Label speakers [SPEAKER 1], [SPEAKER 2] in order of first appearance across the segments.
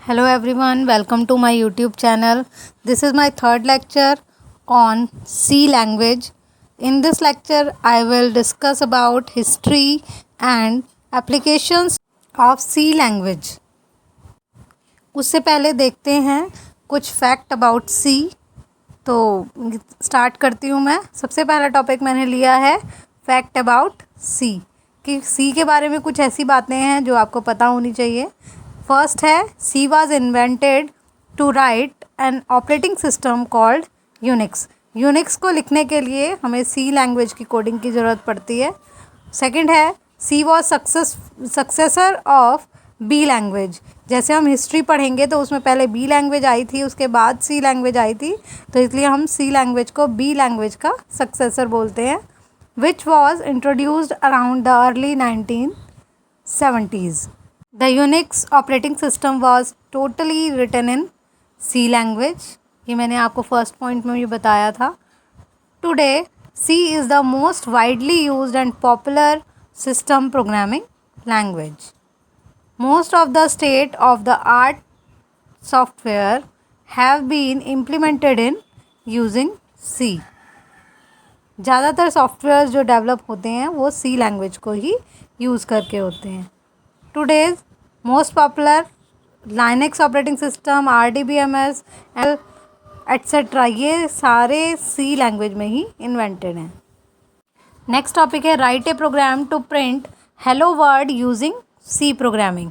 [SPEAKER 1] Hello everyone, welcome to my YouTube channel. This is my third lecture on C language. In this lecture, I will discuss about history and applications of C language. उससे पहले देखते हैं कुछ fact about C. तो start करती हूँ मैं. सबसे पहला टॉपिक मैंने लिया है फैक्ट अबाउट C कि C के बारे में कुछ ऐसी बातें हैं जो आपको पता होनी चाहिए. फर्स्ट है C was invented to write an operating system called Unix. Unix को लिखने के लिए हमें C लैंग्वेज की कोडिंग की ज़रूरत पड़ती है. सेकंड है C was successor of B language. जैसे हम हिस्ट्री पढ़ेंगे तो उसमें पहले B लैंग्वेज आई थी, उसके बाद C लैंग्वेज आई थी, तो इसलिए हम C लैंग्वेज को B लैंग्वेज का सक्सेसर बोलते हैं. Which was introduced around the early 1970s. The Unix operating system was totally written in C language. ये मैंने आपको फर्स्ट पॉइंट में भी बताया था. Today, C is the most widely used and popular system programming language. Most of the state-of-the-art software have been implemented in using C. ज़्यादातर software जो develop होते हैं वो C लैंग्वेज को ही यूज़ करके होते हैं. Today's most popular Linux operating system, RDBMS, etc. ये सारे C लैंग्वेज में ही इन्वेंटेड हैं. नेक्स्ट टॉपिक है write a program to print hello world using C programming.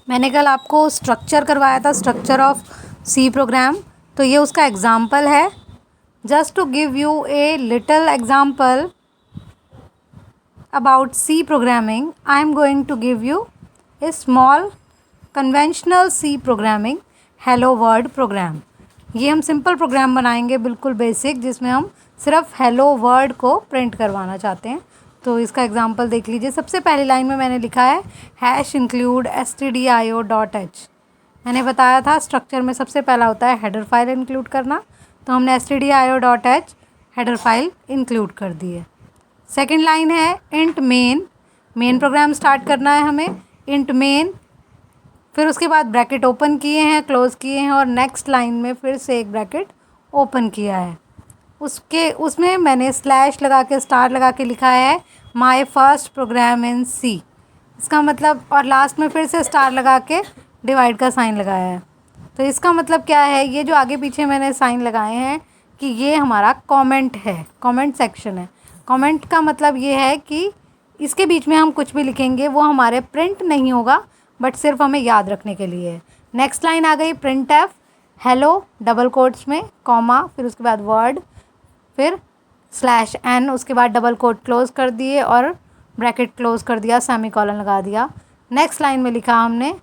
[SPEAKER 1] मैंने कल आपको स्ट्रक्चर करवाया था, स्ट्रक्चर ऑफ C प्रोग्राम, तो ये उसका एग्जाम्पल है. Just to give you a little example about C programming, I am going to give you a small conventional C programming hello world program. ये हम सिंपल प्रोग्राम बनाएंगे बिल्कुल basic, जिसमें हम सिर्फ हेलो वर्ड को प्रिंट करवाना चाहते हैं. तो इसका एग्जांपल देख लीजिए. सबसे पहली लाइन में मैंने लिखा है #include stdio.h. मैंने बताया था स्ट्रक्चर में सबसे पहला होता है हेडर फाइल इंक्लूड करना, तो हमने stdio.h हेडर फाइल इंक्लूड कर दी है. सेकेंड लाइन है इंट मेन प्रोग्राम स्टार्ट करना है हमें. इंट मेन, फिर उसके बाद ब्रैकेट ओपन किए हैं, क्लोज़ किए हैं, और नेक्स्ट लाइन में फिर से एक ब्रैकेट ओपन किया है. उसमें मैंने स्लैश लगा के स्टार लगा के लिखा है my first program in C. इसका मतलब, और लास्ट में फिर से स्टार लगा के डिवाइड का साइन लगाया है. तो इसका मतलब क्या है, ये जो आगे पीछे मैंने साइन लगाए हैं कि ये हमारा कॉमेंट है, कॉमेंट सेक्शन है. कमेंट का मतलब ये है कि इसके बीच में हम कुछ भी लिखेंगे वो हमारे प्रिंट नहीं होगा, बट सिर्फ हमें याद रखने के लिए है. नेक्स्ट लाइन आ गई print F hello double quotes में कॉमा, फिर उसके बाद वर्ड, फिर /n, उसके बाद डबल कोट क्लोज कर दिए और ब्रैकेट क्लोज कर दिया, सेमीकोलन लगा दिया. नेक्स्ट लाइन में लिखा हमने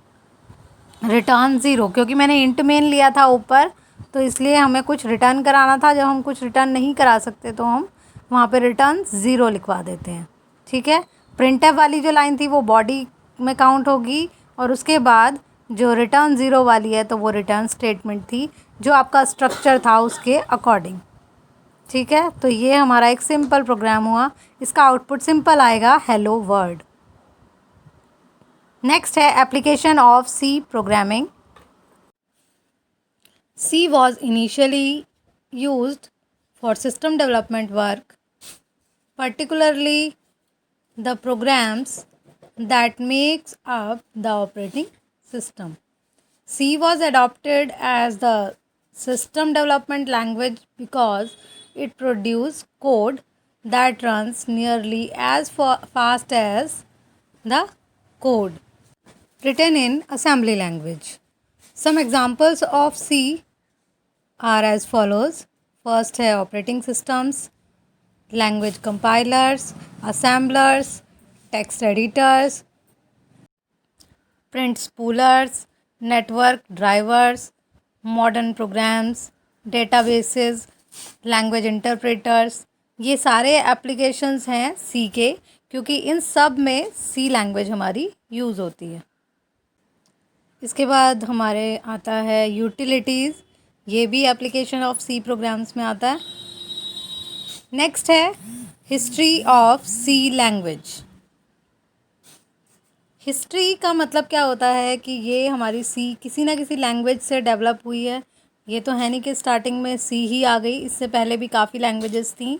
[SPEAKER 1] रिटर्न 0, क्योंकि मैंने इंट मेन लिया था ऊपर, तो इसलिए हमें कुछ रिटर्न कराना था. जब हम कुछ रिटर्न नहीं करा सकते तो हम वहाँ पे रिटर्न 0 लिखवा देते हैं. ठीक है. प्रिंट एफ वाली जो लाइन थी वो बॉडी में काउंट होगी, और उसके बाद जो रिटर्न 0 वाली है तो वो रिटर्न स्टेटमेंट थी जो आपका स्ट्रक्चर था उसके अकॉर्डिंग. ठीक है. तो ये हमारा एक सिंपल प्रोग्राम हुआ. इसका आउटपुट सिंपल आएगा हेलो वर्ड. नेक्स्ट है application of C programming. C was initially used for system development work, particularly the programs that makes up the operating system. C was adopted as the system development language because it produced code that runs nearly as fast as the code written in assembly language. Some examples of C are as follows. First है operating systems, language compilers, assemblers, text editors, print spoolers, network drivers, modern programs, databases, language interpreters. ये सारे applications हैं C के, क्योंकि इन सब में C language हमारी use होती है. इसके बाद हमारे आता है यूटिलिटीज़. ये भी एप्लीकेशन ऑफ C प्रोग्राम्स में आता है. नेक्स्ट है history of C language. History का मतलब क्या होता है कि ये हमारी सी किसी ना किसी लैंग्वेज से डेवलप हुई है। ये तो है नहीं कि स्टार्टिंग में सी ही आ गई, इससे पहले भी काफ़ी लैंग्वेजेस थी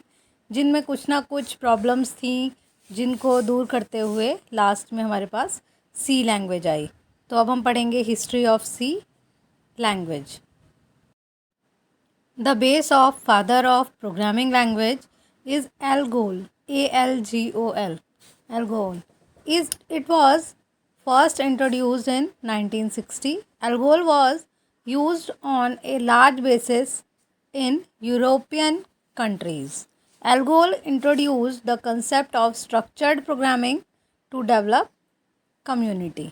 [SPEAKER 1] जिनमें कुछ ना कुछ प्रॉब्लम्स थी, जिनको दूर करते हुए लास्ट में हमारे पास सी लैंग्वेज आई। तो अब हम पढ़ेंगे history of C language. The base of father of programming language is ALGOL. ALGOL. ALGOL. It was first introduced in 1960. ALGOL was used on a large basis in European countries. ALGOL introduced the concept of structured programming to develop community.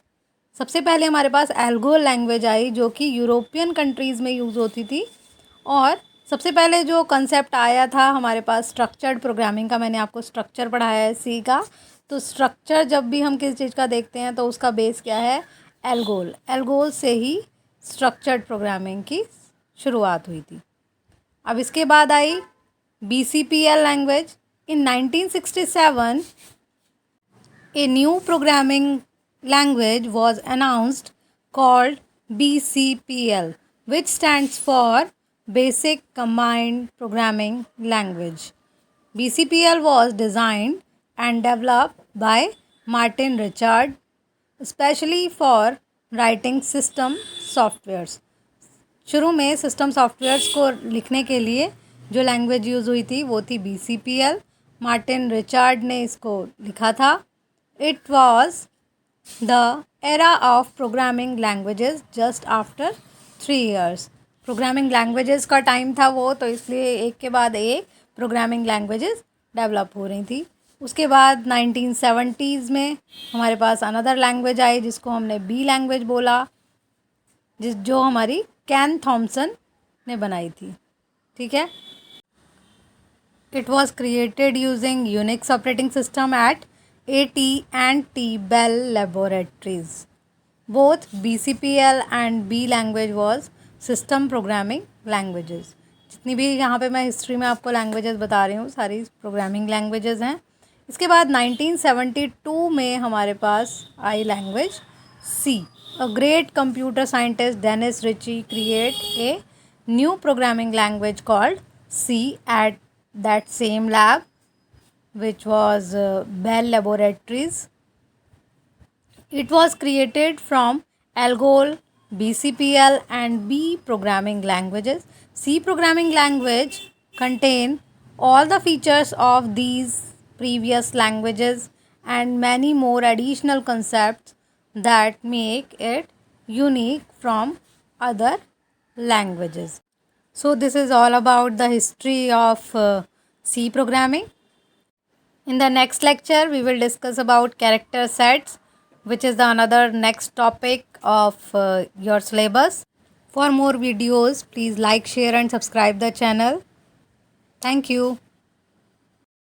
[SPEAKER 1] सबसे पहले हमारे पास ALGOL language I जो कि European countries में use होती थी। और सबसे पहले जो कंसेप्ट आया था हमारे पास स्ट्रक्चर्ड प्रोग्रामिंग का, मैंने आपको स्ट्रक्चर पढ़ाया है सी का। तो स्ट्रक्चर जब भी हम किसी चीज़ का देखते हैं तो उसका बेस क्या है, एल्गोल। एल्गोल से ही स्ट्रक्चर्ड प्रोग्रामिंग की शुरुआत हुई थी। अब इसके बाद आई BCPL language. In 1967 a new programming language was announced called BCPL, which stands for Basic Combined Programming Language. BCPL was designed and developed by Martin Richard, especially for writing system softwares. शुरू में system softwares को लिखने के लिए जो language use हुई थी वो थी BCPL। मार्टिन रिचार्ड ने इसको लिखा था। It was the era of programming languages just after 3 years। Programming languages का टाइम था वो, तो इसलिए एक के बाद एक प्रोग्रामिंग लैंग्वेजेस डेवलप हो रही थी। उसके बाद 1970s में हमारे पास अनदर लैंग्वेज आई जिसको हमने बी लैंग्वेज बोला, जो हमारी कैन थॉमसन ने बनाई थी। ठीक है। It was created using Unix operating system eight AT&T Bell Laboratories. Both BCPL and B language was system programming languages. जितनी भी यहाँ पे मैं हिस्ट्री में आपको लैंग्वेजेस बता रही हूँ सारी प्रोग्रामिंग लैंग्वेजेस हैं। इसके बाद 1972 में हमारे पास आई language C. A great computer scientist Dennis Ritchie create a new programming language called C at that same lab, which was Bell Laboratories. It was created from ALGOL, BCPL and B programming languages. C programming language contain all the features of these previous languages and many more additional concepts that make it unique from other languages. So this is all about the history of C programming. In the next lecture, we will discuss about character sets, which is the another next topic of your syllabus. For more videos, please like, share and subscribe the channel. Thank you.